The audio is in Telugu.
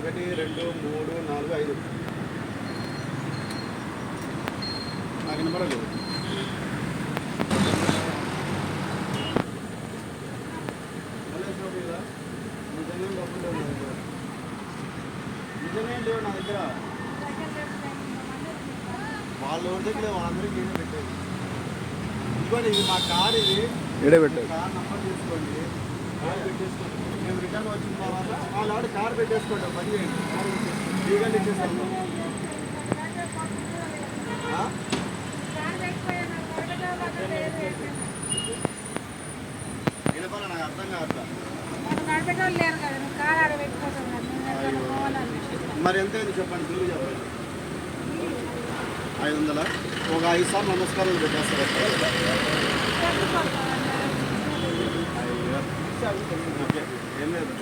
1 2 3 4 5 నాకు వినపడలేదు. నిజమే లేవు నా దగ్గర. వాళ్ళు దగ్గర వాళ్ళందరికీ ఏదో పెట్టేది. ఇదిగోండి, ఇది మా కార్. ఇది ఏడే పెట్టారు. కార్ నంబర్ తీసుకోండి, కార్ పెట్టేసుకోండి. మేము రిటర్న్ వచ్చిన తర్వాత వాళ్ళు ఆవిడ కార్ పెట్టేసుకోండి. పని చేయండి, కార్ లీగల్ ఇచ్చేస్తాము. వినపాలి, నాకు అర్థం కావట్లా. మరి ఎంత అయింది చెప్పండి, బిల్లు చెప్పండి. 500. ఒక 5 సార్లు నమస్కారాలు పెట్టేస్తారు. ఓకే, ఏం లేదు.